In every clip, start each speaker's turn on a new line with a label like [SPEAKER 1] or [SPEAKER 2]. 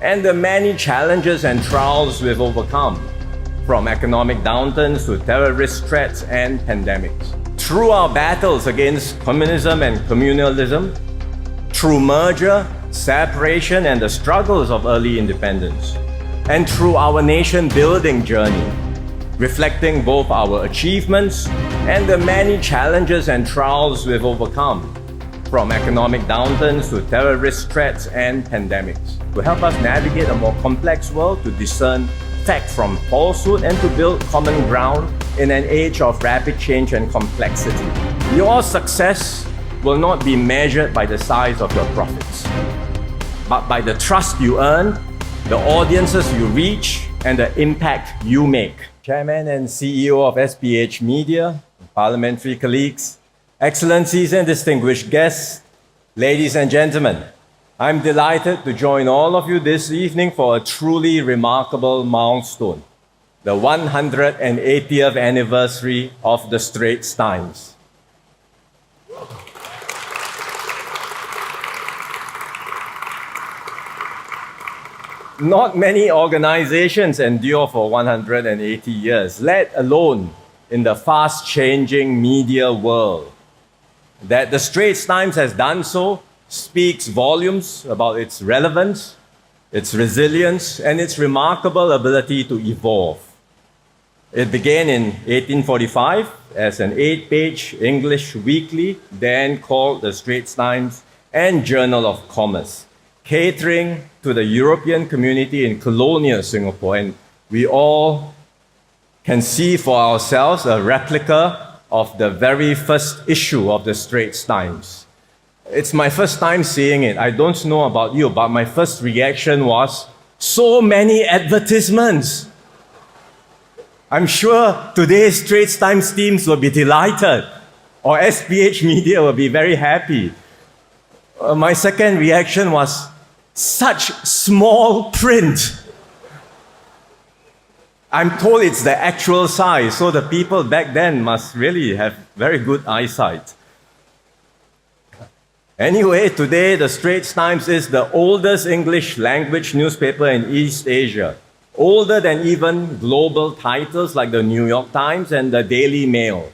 [SPEAKER 1] and the many challenges and trials we've overcome, from economic downturns to terrorist threats and pandemics. Through our battles against communism and communalism, through merger, separation, and the struggles of early independence, and through our nation-building journey, reflecting both our achievements and the many challenges and trials we've overcome, from economic downturns to terrorist threats and pandemics, to help us navigate a more complex world, to discern fact from falsehood, and to build common ground in an age of rapid change and complexity. Your success will not be measured by the size of your profits, but by the trust you earn, the audiences you reach, and the impact you make. Chairman and CEO of SPH Media, parliamentary colleagues, excellencies and distinguished guests, ladies and gentlemen, I'm delighted to join all of you this evening for a truly remarkable milestone, the 180th anniversary of the Straits Times. Not many organizations endure for 180 years, let alone in the fast-changing media world. That the Straits Times has done so speaks volumes about its relevance, its resilience, and its remarkable ability to evolve. It began in 1845 as an 8-page English weekly, then called the Straits Times and Journal of Commerce, catering to the European community in colonial Singapore. And we all can see for ourselves a replica of the very first issue of the Straits Times. It's my first time seeing it. I don't know about you, but my first reaction was, so many advertisements. I'm sure today's Straits Times teams will be delighted, or SPH Media will be very happy. My second reaction was, such small print. I'm told it's the actual size, so the people back then must really have very good eyesight. Anyway, today the Straits Times is the oldest English language newspaper in East Asia, older than even global titles like the New York Times and the Daily Mail.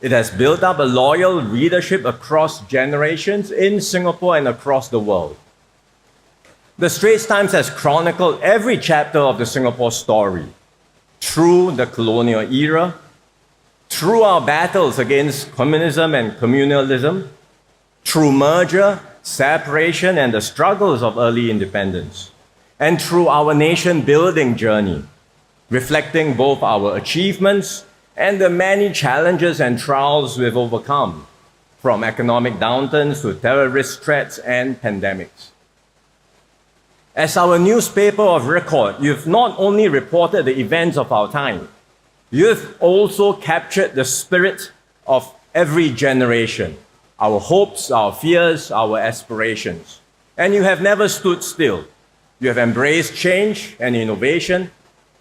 [SPEAKER 1] It has built up a loyal readership across generations in Singapore and across the world. The Straits Times has chronicled every chapter of the Singapore story, through the colonial era, through our battles against communism and communalism, through merger, separation, and the struggles of early independence, and through our nation-building journey, reflecting both our achievements and the many challenges and trials we've overcome, from economic downturns to terrorist threats and pandemics. As our newspaper of record, you've not only reported the events of our time, you've also captured the spirit of every generation, our hopes, our fears, our aspirations. And you have never stood still. You have embraced change and innovation,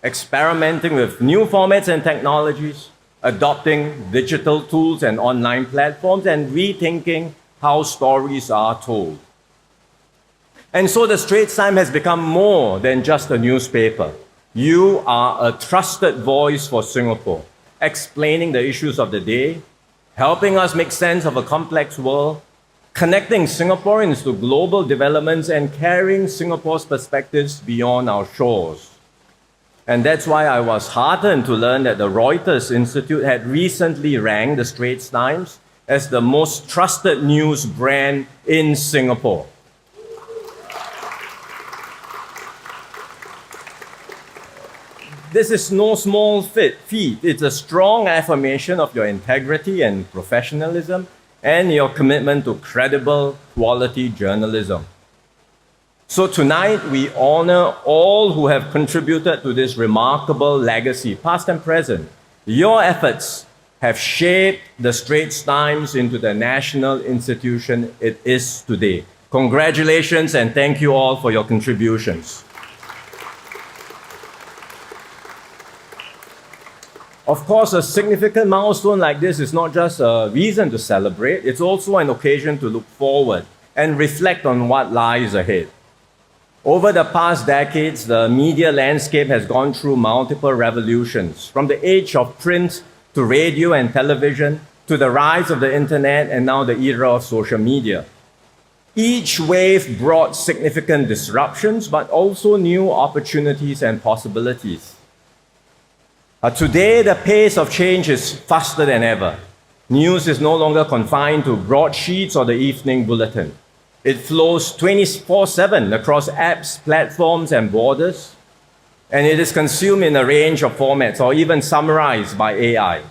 [SPEAKER 1] experimenting with new formats and technologies, adopting digital tools and online platforms, and rethinking how stories are told. And so the Straits Times has become more than just a newspaper. You are a trusted voice for Singapore, explaining the issues of the day, helping us make sense of a complex world, connecting Singaporeans to global developments, and carrying Singapore's perspectives beyond our shores. And that's why I was heartened to learn that the Reuters Institute had recently ranked the Straits Times as the most trusted news brand in Singapore. This is no small feat. It's a strong affirmation of your integrity and professionalism and your commitment to credible, quality journalism. So tonight, we honor all who have contributed to this remarkable legacy, past and present. Your efforts have shaped the Straits Times into the national institution it is today. Congratulations and thank you all for your contributions. Of course, a significant milestone like this is not just a reason to celebrate, it's also an occasion to look forward and reflect on what lies ahead. Over the past decades, the media landscape has gone through multiple revolutions, from the age of print to radio and television, to the rise of the internet and now the era of social media. Each wave brought significant disruptions, but also new opportunities and possibilities. Today, the pace of change is faster than ever. News is no longer confined to broadsheets or the evening bulletin. It flows 24/7 across apps, platforms, and borders, and it is consumed in a range of formats or even summarized by AI.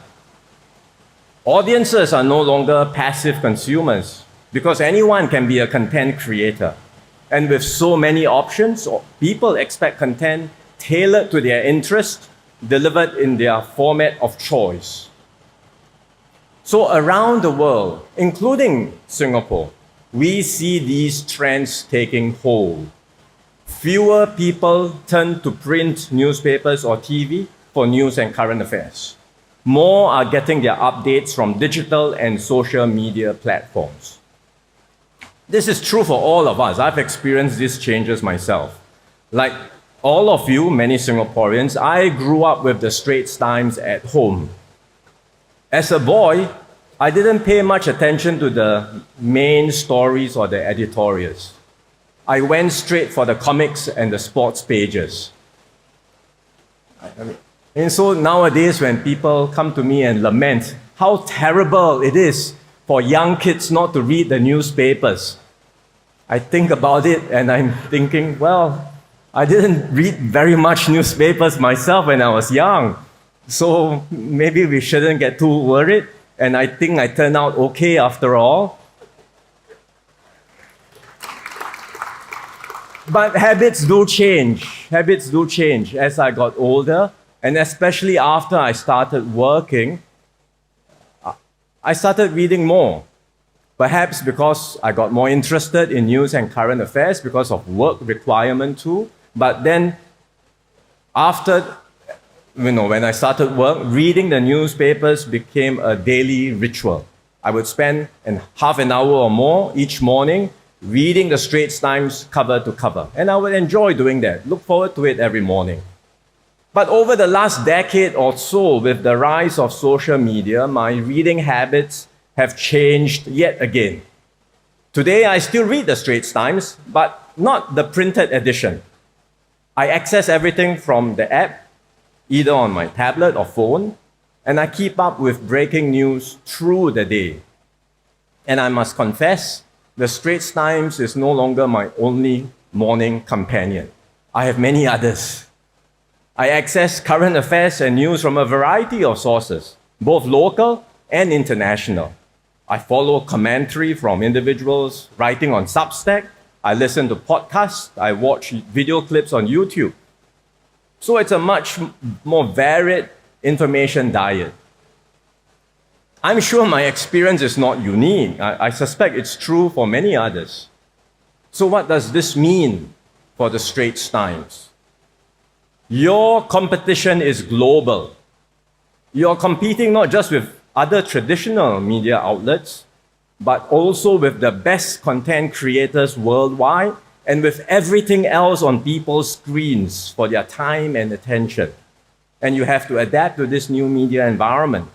[SPEAKER 1] Audiences are no longer passive consumers because anyone can be a content creator. And with so many options, people expect content tailored to their interest, delivered in their format of choice. So around the world, including Singapore, we see these trends taking hold. Fewer people turn to print newspapers or TV for news and current affairs. More are getting their updates from digital and social media platforms. This is true for all of us. I've experienced these changes myself. Like all of you, many Singaporeans, I grew up with the Straits Times at home. As a boy, I didn't pay much attention to the main stories or the editorials. I went straight for the comics and the sports pages. And so nowadays, when people come to me and lament how terrible it is for young kids not to read the newspapers, I think about it and I'm thinking, well, I didn't read very much newspapers myself when I was young. So maybe we shouldn't get too worried. And I think I turned out okay after all. But habits do change. Habits do change as I got older. And especially after I started working, I started reading more. Perhaps because I got more interested in news and current affairs because of work requirement too. But then after, when I started work, reading the newspapers became a daily ritual. I would spend half an hour or more each morning reading the Straits Times cover to cover. And I would enjoy doing that, look forward to it every morning. But over the last decade or so, with the rise of social media, my reading habits have changed yet again. Today, I still read the Straits Times, but not the printed edition. I access everything from the app, either on my tablet or phone, and I keep up with breaking news through the day. And I must confess, the Straits Times is no longer my only morning companion. I have many others. I access current affairs and news from a variety of sources, both local and international. I follow commentary from individuals writing on Substack. I listen to podcasts. I watch video clips on YouTube. So it's a much more varied information diet. I'm sure my experience is not unique. I suspect it's true for many others. So what does this mean for the Straits Times? Your competition is global. You're competing not just with other traditional media outlets, but also with the best content creators worldwide and with everything else on people's screens for their time and attention. And you have to adapt to this new media environment.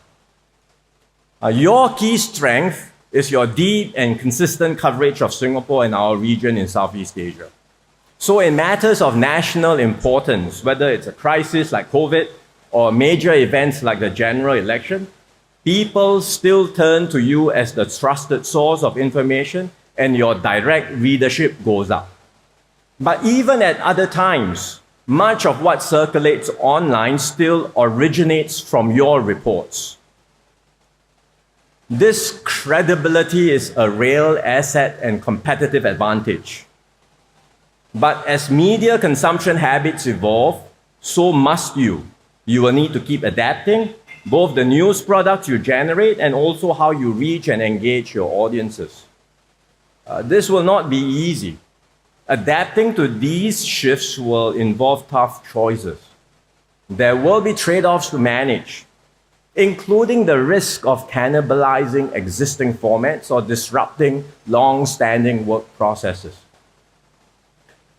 [SPEAKER 1] Your key strength is your deep and consistent coverage of Singapore and our region in Southeast Asia. So in matters of national importance, whether it's a crisis like COVID or major events like the general election, people still turn to you as the trusted source of information and your direct readership goes up. But even at other times, much of what circulates online still originates from your reports. This credibility is a real asset and competitive advantage. But as media consumption habits evolve, so must you. You will need to keep adapting, both the news products you generate and also how you reach and engage your audiences. This will not be easy. Adapting to these shifts will involve tough choices. There will be trade-offs to manage, including the risk of cannibalizing existing formats or disrupting long-standing work processes.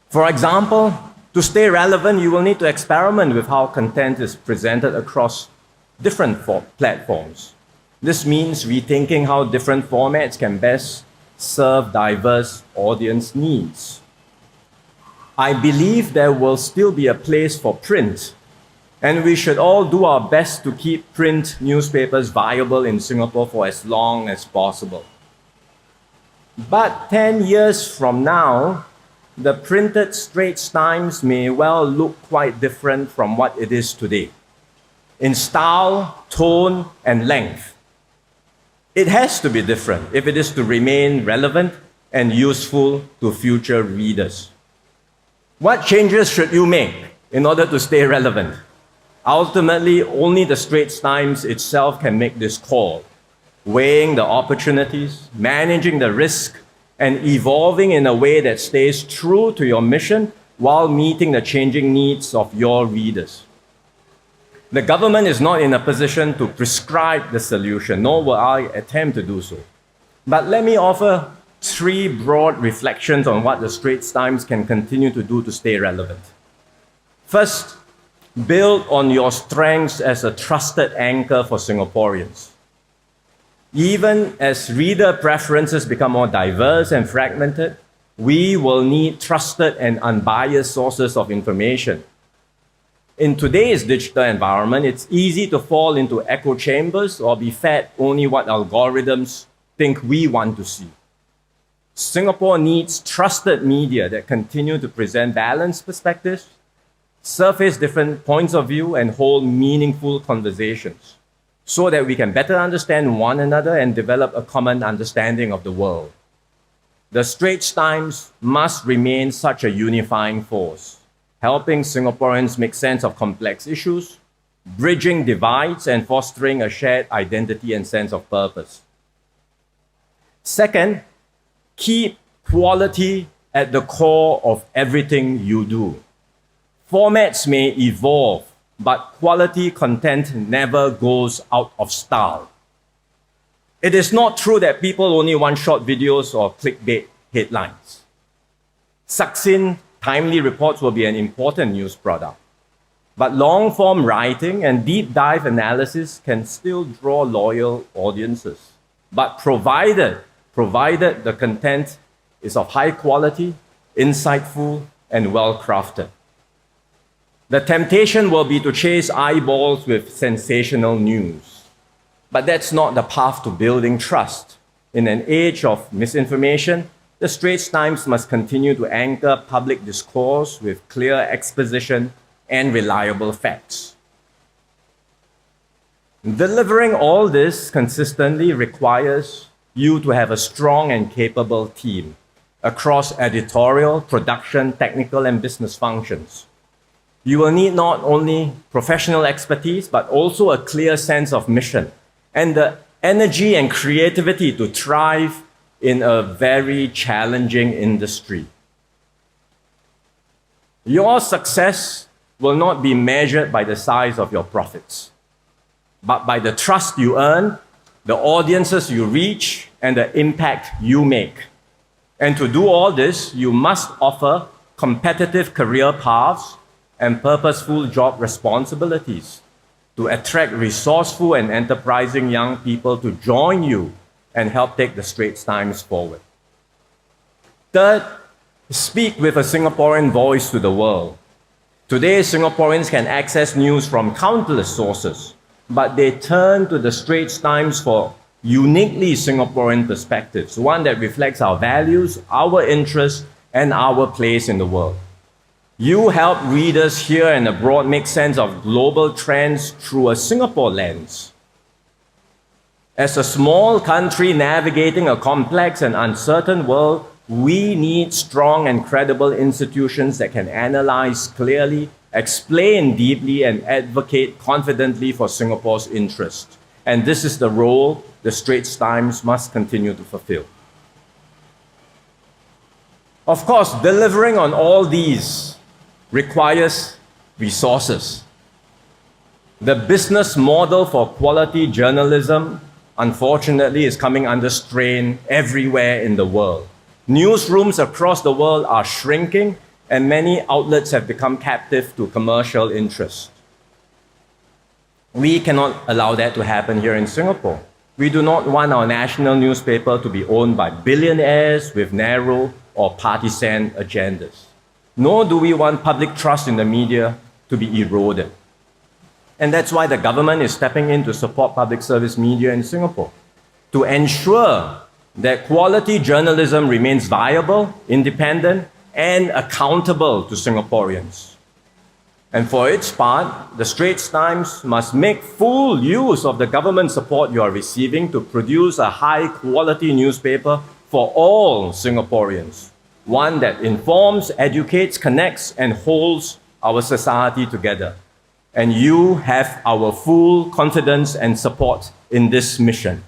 [SPEAKER 1] For example, to stay relevant, you will need to experiment with how content is presented across different platforms. This means rethinking how different formats can best serve diverse audience needs. I believe there will still be a place for print, and we should all do our best to keep print newspapers viable in Singapore for as long as possible. But 10 years from now, the printed Straits Times may well look quite different from what it is today, in style, tone, and length. It has to be different if it is to remain relevant and useful to future readers. What changes should you make in order to stay relevant? Ultimately, only the Straits Times itself can make this call, weighing the opportunities, managing the risk, and evolving in a way that stays true to your mission while meeting the changing needs of your readers. The government is not in a position to prescribe the solution, nor will I attempt to do so. But let me offer 3 broad reflections on what the Straits Times can continue to do to stay relevant. First, build on your strengths as a trusted anchor for Singaporeans. Even as reader preferences become more diverse and fragmented, we will need trusted and unbiased sources of information. In today's digital environment, it's easy to fall into echo chambers or be fed only what algorithms think we want to see. Singapore needs trusted media that continue to present balanced perspectives, surface different points of view, and hold meaningful conversations so that we can better understand one another and develop a common understanding of the world. The Straits Times must remain such a unifying force, helping Singaporeans make sense of complex issues, bridging divides, and fostering a shared identity and sense of purpose. Second, keep quality at the core of everything you do. Formats may evolve, but quality content never goes out of style. It is not true that people only want short videos or clickbait headlines. Succinct, timely reports will be an important news product. But long-form writing and deep dive analysis can still draw loyal audiences. But provided the content is of high quality, insightful, and well-crafted. The temptation will be to chase eyeballs with sensational news. But that's not the path to building trust. In an age of misinformation, the Straits Times must continue to anchor public discourse with clear exposition and reliable facts. Delivering all this consistently requires you to have a strong and capable team across editorial, production, technical, and business functions. You will need not only professional expertise, but also a clear sense of mission and the energy and creativity to thrive in a very challenging industry. Your success will not be measured by the size of your profits, but by the trust you earn, the audiences you reach, and the impact you make. And to do all this, you must offer competitive career paths and purposeful job responsibilities to attract resourceful and enterprising young people to join you and help take the Straits Times forward. Third, speak with a Singaporean voice to the world. Today, Singaporeans can access news from countless sources, but they turn to the Straits Times for uniquely Singaporean perspectives, one that reflects our values, our interests, and our place in the world. You help readers here and abroad make sense of global trends through a Singapore lens. As a small country navigating a complex and uncertain world, we need strong and credible institutions that can analyze clearly, explain deeply, and advocate confidently for Singapore's interests. And this is the role the Straits Times must continue to fulfill. Of course, delivering on all these requires resources. The business model for quality journalism, unfortunately, is coming under strain everywhere in the world. Newsrooms across the world are shrinking, and many outlets have become captive to commercial interests. We cannot allow that to happen here in Singapore. We do not want our national newspaper to be owned by billionaires with narrow or partisan agendas. Nor do we want public trust in the media to be eroded. And that's why the government is stepping in to support public service media in Singapore, to ensure that quality journalism remains viable, independent, and accountable to Singaporeans. And for its part, the Straits Times must make full use of the government support you are receiving to produce a high-quality newspaper for all Singaporeans, one that informs, educates, connects, and holds our society together. And you have our full confidence and support in this mission.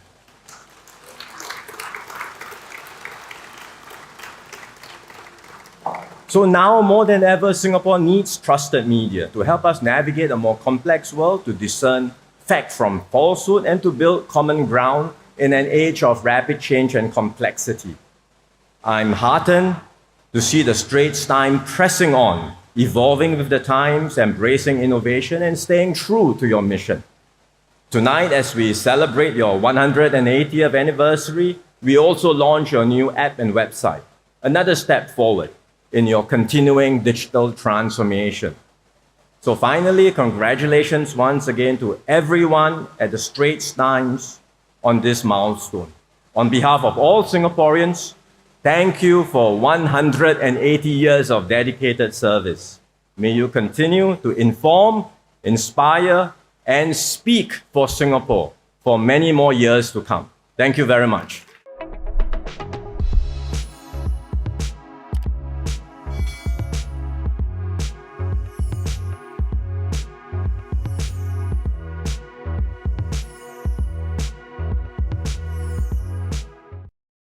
[SPEAKER 1] So now more than ever, Singapore needs trusted media to help us navigate a more complex world, to discern fact from falsehood, and to build common ground in an age of rapid change and complexity. I'm heartened to see the Straits Times pressing on, evolving with the times, embracing innovation, and staying true to your mission. Tonight, as we celebrate your 180th anniversary, we also launch your new app and website, another step forward in your continuing digital transformation. So finally, congratulations once again to everyone at the Straits Times on this milestone. On behalf of all Singaporeans, thank you for 180 years of dedicated service. May you continue to inform, inspire, and speak for Singapore for many more years to come. Thank you very much.